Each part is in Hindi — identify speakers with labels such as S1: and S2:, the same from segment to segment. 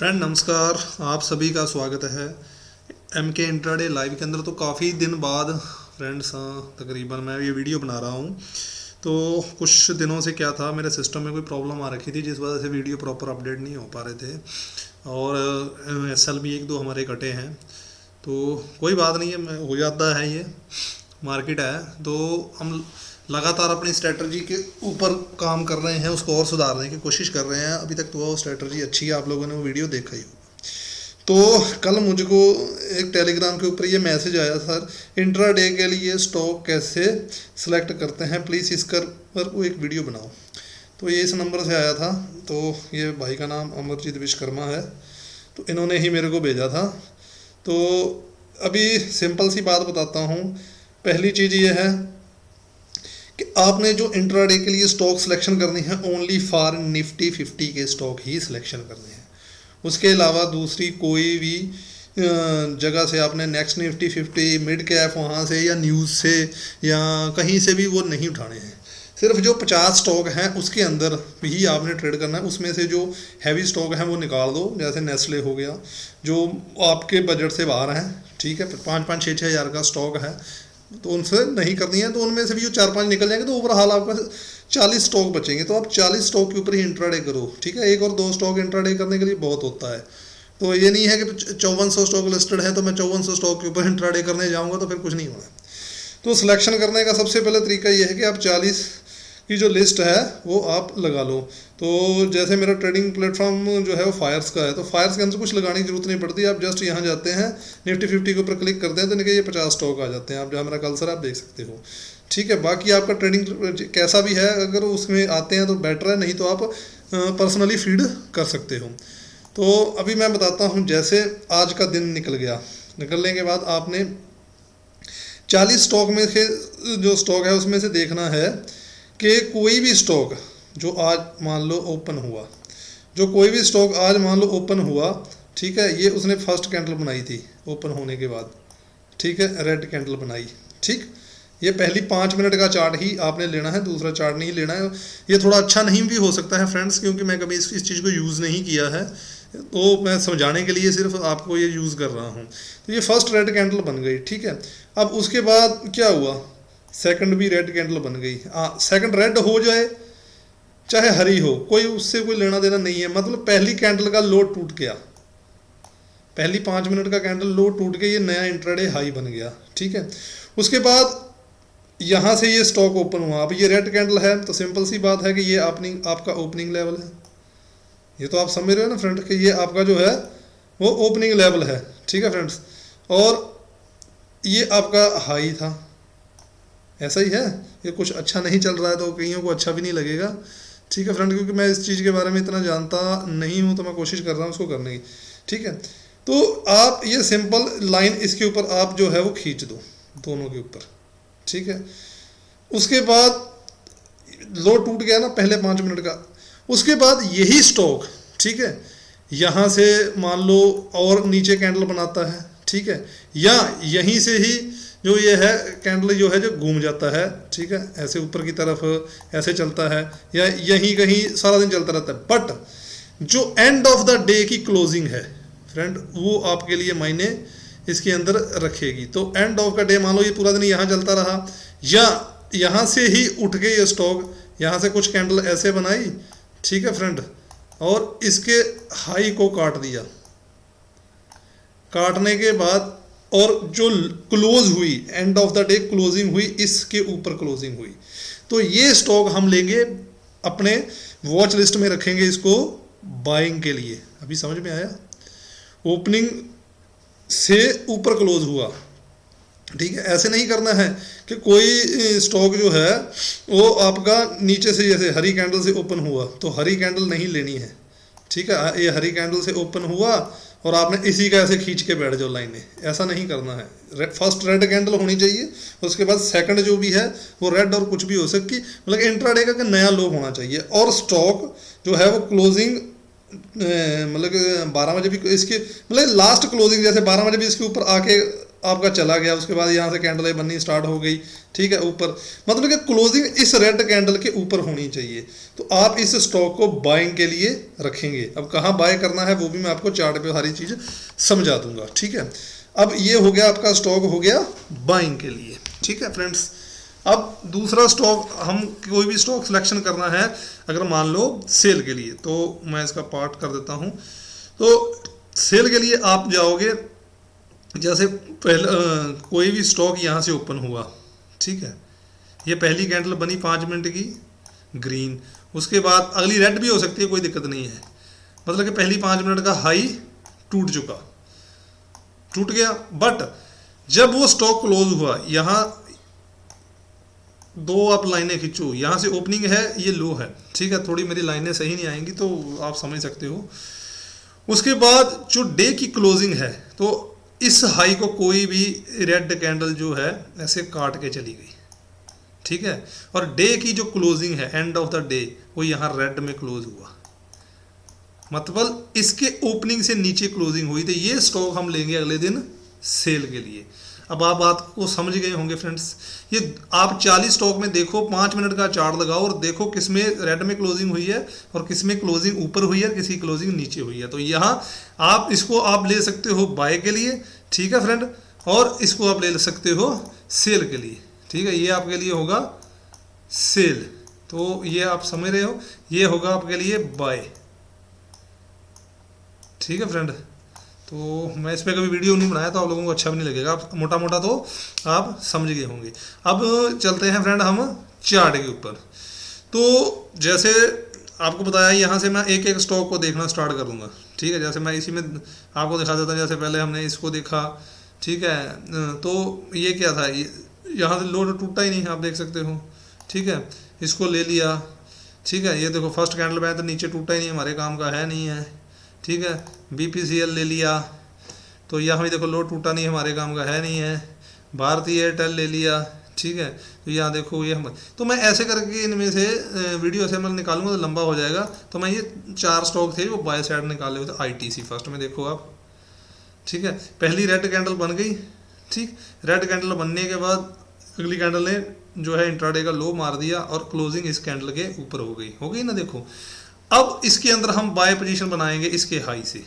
S1: फ्रेंड नमस्कार, आप सभी का स्वागत है एम के इंट्राडे लाइव के अंदर। तो काफ़ी दिन बाद फ्रेंड्स तकरीबन मैं ये वीडियो बना रहा हूँ। तो कुछ दिनों से क्या था, मेरे सिस्टम में कोई प्रॉब्लम आ रखी थी जिस वजह से वीडियो प्रॉपर अपडेट नहीं हो पा रहे थे और एसएल भी एक दो हमारे कटे हैं। तो कोई बात नहीं है, हो जाता है, ये मार्केट है। तो हम लगातार अपनी स्ट्रेटजी के ऊपर काम कर रहे हैं, उसको और सुधारने की कोशिश कर रहे हैं। अभी तक तो वो स्ट्रेटजी अच्छी है, आप लोगों ने वो वीडियो देखा ही होगा। तो कल मुझको एक टेलीग्राम के ऊपर ये मैसेज आया, सर इंट्राडे के लिए स्टॉक कैसे सिलेक्ट करते हैं, प्लीज़ इस पर वो एक वीडियो बनाओ। तो ये इस नंबर से आया था। तो ये भाई का नाम अमरजीत विश्वकर्मा है, तो इन्होंने ही मेरे को भेजा था। तो अभी सिंपल सी बात बताता हूँ। पहली चीज़ ये है कि आपने जो इंट्राडे के लिए स्टॉक सिलेक्शन करनी है, ओनली फॉर निफ्टी 50 के स्टॉक ही सिलेक्शन करने हैं। उसके अलावा दूसरी कोई भी जगह से आपने नेक्स्ट निफ्टी 50 मिड कैप वहाँ से या न्यूज़ से या कहीं से भी वो नहीं उठाने हैं। सिर्फ जो 50 स्टॉक हैं उसके अंदर ही आपने ट्रेड करना है। उसमें से जो हैवी स्टॉक हैं वो निकाल दो, जैसे नेस्ले हो गया, जो आपके बजट से बाहर हैं, ठीक है, 5-5, 6-6 हज़ार का स्टॉक है, तो उनसे नहीं करनी है। तो उनमें से भी जो 4-5 निकल जाएंगे तो ओवरऑल आपका 40 स्टॉक बचेंगे। तो आप 40 स्टॉक के ऊपर ही इंट्राडे करो, ठीक है। 1 और 2 स्टॉक इंट्राडे करने के लिए बहुत होता है। तो ये नहीं है कि 5400 स्टॉक लिस्टेड है तो मैं 5400 स्टॉक के ऊपर इंट्राडे करने जाऊँगा, तो फिर कुछ नहीं होना। तो सिलेक्शन करने का सबसे पहले तरीका ये है कि आप 40 की जो लिस्ट है वो आप लगा लो। तो जैसे मेरा ट्रेडिंग प्लेटफॉर्म जो है वो फायर्स का है, तो फायर्स के अंदर कुछ लगाने की जरूरत नहीं पड़ती। आप जस्ट यहाँ जाते हैं, निफ्टी 50 के ऊपर क्लिक करते हैं तो इनके ये 50 स्टॉक आ जाते हैं। आप जहाँ मेरा कल्सर आप देख सकते हो, ठीक है। बाकी आपका ट्रेडिंग कैसा भी है, अगर उसमें आते हैं तो बेटर है, नहीं तो आप पर्सनली फीड कर सकते हो। तो अभी मैं बताता हूँ, जैसे आज का दिन निकल गया, निकलने के बाद आपने 40 स्टॉक में से जो स्टॉक है उसमें से देखना है कि कोई भी स्टॉक जो आज मान लो ओपन हुआ, जो कोई भी स्टॉक आज मान लो ओपन हुआ, ठीक है, ये उसने फर्स्ट कैंडल बनाई थी ओपन होने के बाद, ठीक है, रेड कैंडल बनाई, ठीक। ये पहली 5 मिनट का चार्ट ही आपने लेना है, दूसरा चार्ट नहीं लेना है। ये थोड़ा अच्छा नहीं भी हो सकता है फ्रेंड्स, क्योंकि मैं कभी इस चीज़ को यूज़ नहीं किया है, तो मैं समझाने के लिए सिर्फ आपको ये यूज़ कर रहा हूँ। तो ये फर्स्ट रेड कैंडल बन गई, ठीक है। अब उसके बाद क्या हुआ, सेकंड भी रेड कैंडल बन गई। सेकंड रेड हो जाए चाहे हरी हो, कोई उससे कोई लेना देना नहीं है। मतलब पहली कैंडल का लो टूट गया, पहली 5 मिनट का कैंडल लो टूट के ये नया इंट्राडे हाई बन गया, ठीक है। उसके बाद यहाँ से ये स्टॉक ओपन हुआ। अब ये रेड कैंडल है तो सिंपल सी बात है कि ये आपका ओपनिंग लेवल है। ये तो आप समझ रहे हो ना फ्रेंड कि ये आपका जो है वो ओपनिंग लेवल है, ठीक है फ्रेंड्स। और ये आपका हाई था, ऐसा ही है। ये कुछ अच्छा नहीं चल रहा है तो कईयों को अच्छा भी नहीं लगेगा, ठीक है फ्रेंड, क्योंकि मैं इस चीज़ के बारे में इतना जानता नहीं हूँ, तो मैं कोशिश कर रहा हूँ उसको करने की, ठीक है। तो आप ये सिंपल लाइन इसके ऊपर आप जो है वो खींच दो, दोनों के ऊपर, ठीक है। उसके बाद लो टूट गया ना पहले 5 मिनट का, उसके बाद यही स्टॉक, ठीक है, यहाँ से मान लो और नीचे कैंडल बनाता है, ठीक है, या यहीं से ही जो ये है कैंडल जो है जो घूम जाता है, ठीक है, ऐसे ऊपर की तरफ ऐसे चलता है, या यहीं कहीं सारा दिन चलता रहता है। बट जो एंड ऑफ द डे की क्लोजिंग है फ्रेंड, वो आपके लिए मायने इसके अंदर रखेगी। तो एंड ऑफ का डे मान लो ये पूरा दिन यहाँ चलता रहा, या यहाँ से ही उठ के ये स्टॉक यहाँ से कुछ कैंडल ऐसे बनाई, ठीक है फ्रेंड, और इसके हाई को काट दिया। काटने के बाद और जो क्लोज हुई, end of the day closing हुई, इसके ऊपर क्लोजिंग हुई, तो ये स्टॉक हम लेंगे अपने वॉच लिस्ट में, रखेंगे इसको बाइंग के लिए। अभी समझ में आया, ओपनिंग से ऊपर क्लोज हुआ, ठीक है। ऐसे नहीं करना है कि कोई स्टॉक जो है वो आपका नीचे से जैसे हरी कैंडल से ओपन हुआ तो हरी कैंडल नहीं लेनी है, ठीक है। ये हरी कैंडल से ओपन हुआ और आपने इसी का ऐसे खींच के बैठ जाओ लाइनें, ऐसा नहीं करना है। फर्स्ट रेड कैंडल होनी चाहिए, उसके बाद सेकंड जो भी है वो रेड और कुछ भी हो सकती, मतलब इंट्राडे का नया लो होना चाहिए। और स्टॉक जो है वो क्लोजिंग मतलब 12 बजे भी इसके मतलब लास्ट क्लोजिंग जैसे 12 बजे भी इसके ऊपर आके आपका चला गया, उसके बाद यहाँ से कैंडल बननी स्टार्ट हो गई, ठीक है, ऊपर, मतलब कि क्लोजिंग इस रेड कैंडल के ऊपर होनी चाहिए। तो आप इस स्टॉक को बाइंग के लिए रखेंगे। अब कहाँ बाय करना है वो भी मैं आपको चार्ट पे सारी चीज़ समझा दूंगा, ठीक है। अब ये हो गया आपका स्टॉक हो गया बाइंग के लिए, ठीक है फ्रेंड्स। अब दूसरा स्टॉक, हम कोई भी स्टॉक सिलेक्शन करना है अगर मान लो सेल के लिए, तो मैं इसका पार्ट कर देता हूँ। तो सेल के लिए आप जाओगे, जैसे पहले कोई भी स्टॉक यहाँ से ओपन हुआ, ठीक है, ये पहली कैंडल बनी 5 मिनट की ग्रीन, उसके बाद अगली रेड भी हो सकती है, कोई दिक्कत नहीं है, मतलब कि पहली 5 मिनट का हाई टूट गया। बट जब वो स्टॉक क्लोज हुआ, यहाँ दो आप लाइनें खींचो, यहाँ से ओपनिंग है, ये लो है, ठीक है, थोड़ी मेरी लाइनें सही नहीं आएंगी तो आप समझ सकते हो। उसके बाद जो डे की क्लोजिंग है, तो इस हाई को कोई भी रेड कैंडल जो है ऐसे काट के चली गई, ठीक है, और डे की जो क्लोजिंग है एंड ऑफ द डे वो यहाँ रेड में क्लोज हुआ, मतलब इसके ओपनिंग से नीचे क्लोजिंग हुई, तो ये स्टॉक हम लेंगे अगले दिन सेल के लिए। अब आप बात को समझ गए होंगे फ्रेंड्स। ये आप 40 स्टॉक में देखो, 5 मिनट का चार्ट लगाओ और देखो किसमें रेड में क्लोजिंग हुई है और किसमें क्लोजिंग ऊपर हुई है, किसी क्लोजिंग नीचे हुई है। तो यहाँ आप इसको आप ले सकते हो बाय के लिए, ठीक है फ्रेंड, और इसको आप ले सकते हो सेल के लिए, ठीक है। ये आपके लिए होगा सेल, तो ये आप समझ रहे हो, ये होगा आपके लिए बाय, ठीक है फ्रेंड। तो मैं इस पर कभी वीडियो नहीं बनाया तो आप लोगों को अच्छा भी नहीं लगेगा, आप मोटा मोटा तो आप समझ गए होंगे। अब चलते हैं फ्रेंड हम चार्ट के ऊपर। तो जैसे आपको बताया, यहाँ से मैं एक एक स्टॉक को देखना स्टार्ट करूँगा, ठीक है। जैसे मैं इसी में आपको दिखा देता हूँ, जैसे पहले हमने इसको देखा, ठीक है, तो ये क्या था, यहाँ से लो टूटा ही नहीं, आप देख सकते हो, ठीक है, इसको ले लिया, ठीक है। ये देखो फर्स्ट कैंडल में तो नीचे टूटा ही नहीं, हमारे काम का है नहीं है, ठीक है। BPCL ले लिया, तो यहाँ भी देखो लो टूटा नहीं, हमारे काम का है नहीं है। भारती एयरटेल ले लिया, ठीक है, तो यहाँ देखो ये हम, तो मैं ऐसे करके इनमें से वीडियो से मैं निकालूंगा तो लंबा हो जाएगा, तो मैं ये 4 स्टॉक थे वो बाय साइड निकाले हुए थे। ITC फर्स्ट में देखो आप, ठीक है, पहली रेड कैंडल बन गई, ठीक, रेड कैंडल बनने के बाद अगली कैंडल ने जो है इंट्राडे का लो मार दिया और क्लोजिंग इस कैंडल के ऊपर हो गई ना, देखो। अब इसके अंदर हम बाय पोजीशन बनाएंगे इसके हाई से,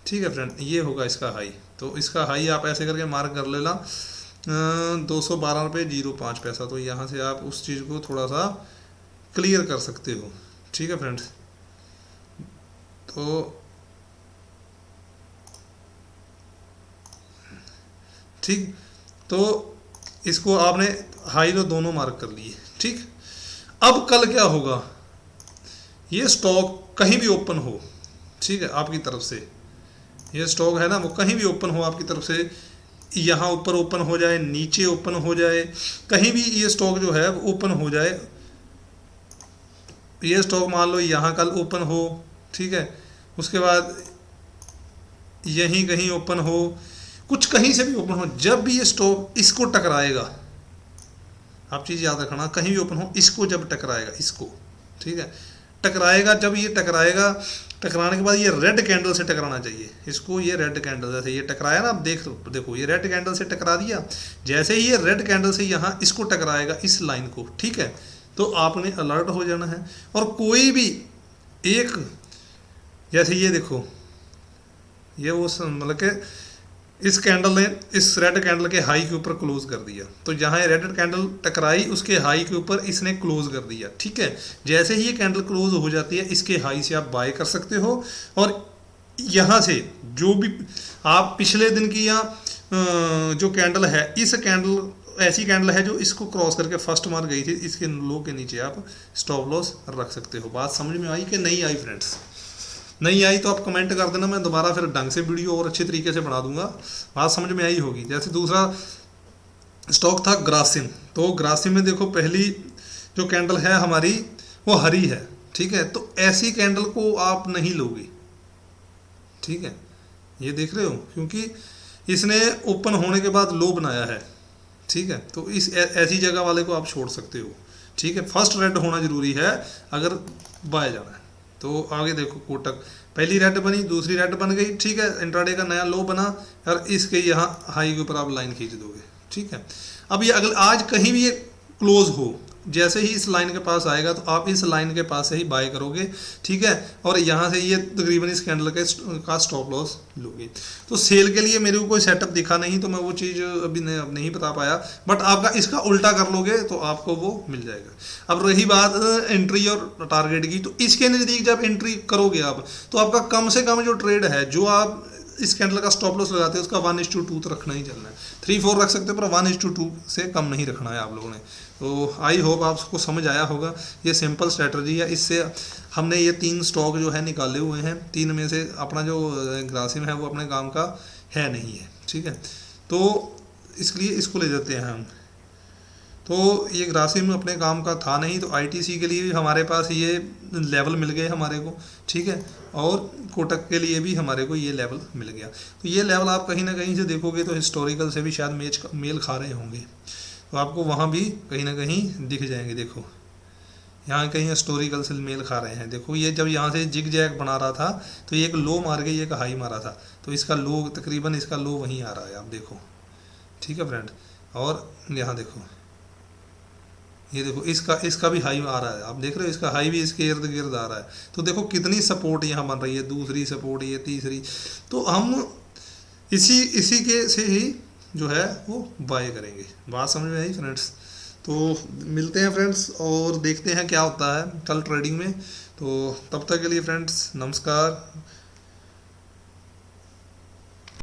S1: ठीक है फ्रेंड, ये होगा इसका हाई। तो इसका हाई आप ऐसे करके मार्क कर लेना, 212 रुपये 05 पैसा। तो यहाँ से आप उस चीज़ को थोड़ा सा क्लियर कर सकते हो, ठीक है फ्रेंड्स। तो ठीक, तो इसको आपने हाई लो दोनों मार्क कर लिए, ठीक। अब कल क्या होगा, ये स्टॉक कहीं भी ओपन हो, ठीक है, आपकी तरफ से ये स्टॉक है ना, वो कहीं भी ओपन हो आपकी तरफ से, यहाँ ऊपर ओपन हो जाए, नीचे ओपन हो जाए, कहीं भी ये स्टॉक जो है वो ओपन हो जाए। ये स्टॉक मान लो यहाँ कल ओपन हो, ठीक है, उसके बाद यहीं कहीं ओपन हो, कुछ कहीं से भी ओपन हो, जब भी ये स्टॉक इसको टकराएगा, आप चीज़ याद रखना, कहीं भी ओपन हो, इसको जब टकराएगा, इसको, ठीक है, टकराएगा, जब ये टकराएगा, टकराने के बाद ये रेड कैंडल से टकराना चाहिए इसको, ये रेड कैंडल जैसे ये टकराया ना, आप देखो ये रेड कैंडल से टकरा दिया, जैसे ही ये रेड कैंडल से यहाँ इसको टकराएगा, इस लाइन को, ठीक है, तो आपने अलर्ट हो जाना है। और कोई भी एक, जैसे ये देखो, ये वो मतलब कि इस कैंडल ने इस रेड कैंडल के हाई के ऊपर क्लोज कर दिया, तो जहाँ रेड कैंडल टकराई उसके हाई के ऊपर इसने क्लोज कर दिया, ठीक है। जैसे ही ये कैंडल क्लोज हो जाती है, इसके हाई से आप बाय कर सकते हो, और यहाँ से जो भी आप पिछले दिन की या जो कैंडल है, इस कैंडल ऐसी कैंडल है जो इसको क्रॉस करके फर्स्ट मार गई थी, इसके लो के नीचे आप स्टॉप लॉस रख सकते हो। बात समझ में आई कि नहीं आई फ्रेंड्स? नहीं आई तो आप कमेंट कर देना, मैं दोबारा फिर ढंग से वीडियो और अच्छे तरीके से बना दूंगा, बात समझ में आई होगी। जैसे दूसरा स्टॉक था ग्रासिम, तो ग्रासिम में देखो पहली जो कैंडल है हमारी वो हरी है, ठीक है, तो ऐसी कैंडल को आप नहीं लोगे, ठीक है, ये देख रहे हो, क्योंकि इसने ओपन होने के बाद लो बनाया है, ठीक है, तो इस ऐसी जगह वाले को आप छोड़ सकते हो, ठीक है। फर्स्ट रेड होना जरूरी है अगर बाय जाना है। तो आगे देखो कोटक, पहली रेड बनी, दूसरी रेड बन गई, ठीक है, इंट्राडे का नया लो बना और इसके यहाँ हाई के ऊपर आप लाइन खींच दोगे, ठीक है। अब ये अगले आज कहीं भी ये क्लोज हो, जैसे ही इस लाइन के पास आएगा तो आप इस लाइन के पास से ही बाय करोगे, ठीक है, और यहाँ से ये तकरीबन इस कैंडल का स्टॉप लॉस लोगे। तो सेल के लिए मेरे को कोई सेटअप दिखा नहीं तो मैं वो चीज़ अभी नहीं बता पाया, बट आपका इसका उल्टा कर लोगे तो आपको वो मिल जाएगा। अब रही बात एंट्री और टारगेट की, तो इसके नज़दीक जब एंट्री करोगे आप तो आपका कम से कम जो ट्रेड है, जो आप इस कैंडल का स्टॉप लॉस लगाते हैं उसका 1:2 तो रखना ही चलना है। 3-4 रख सकते हो पर 1:2 से कम नहीं रखना है आप लोगों ने। तो आई होप आपको समझ आया होगा। ये सिंपल स्ट्रेटजी है, इससे हमने ये 3 स्टॉक जो है निकाले हुए हैं, 3 में से अपना जो ग्रासिम है वो अपने काम का है नहीं है, ठीक है, तो इसलिए इसको ले जाते हैं हम। तो ये ग्रासिम अपने काम का था नहीं, तो आईटीसी के लिए भी हमारे पास ये लेवल मिल गए हमारे को, ठीक है, और कोटक के लिए भी हमारे को ये लेवल मिल गया। तो ये लेवल आप कहीं ना कहीं से देखोगे तो हिस्टोरिकल से भी शायद मेल खा रहे होंगे, तो आपको वहाँ भी कहीं ना कहीं दिख जाएंगे। देखो यहाँ कहीं हिस्टोरिकल से मेल खा रहे हैं। देखो ये जब यहाँ से जिग जैग बना रहा था तो ये एक लो मार के ये एक हाई मारा था, तो इसका लो तकरीबन इसका लो वहीं आ रहा है, आप देखो, ठीक है फ्रेंड। और यहाँ देखो, ये देखो इसका भी हाई आ रहा है, आप देख रहे हो, इसका हाई भी इसके इर्द गिर्द आ रहा है। तो देखो कितनी सपोर्ट यहाँ बन रही है, दूसरी सपोर्ट, ये तीसरी। तो हम इसी के से ही जो है वो बाय करेंगे। बात समझ में आई फ्रेंड्स? तो मिलते हैं फ्रेंड्स और देखते हैं क्या होता है कल ट्रेडिंग में। तो तब तक के लिए फ्रेंड्स नमस्कार।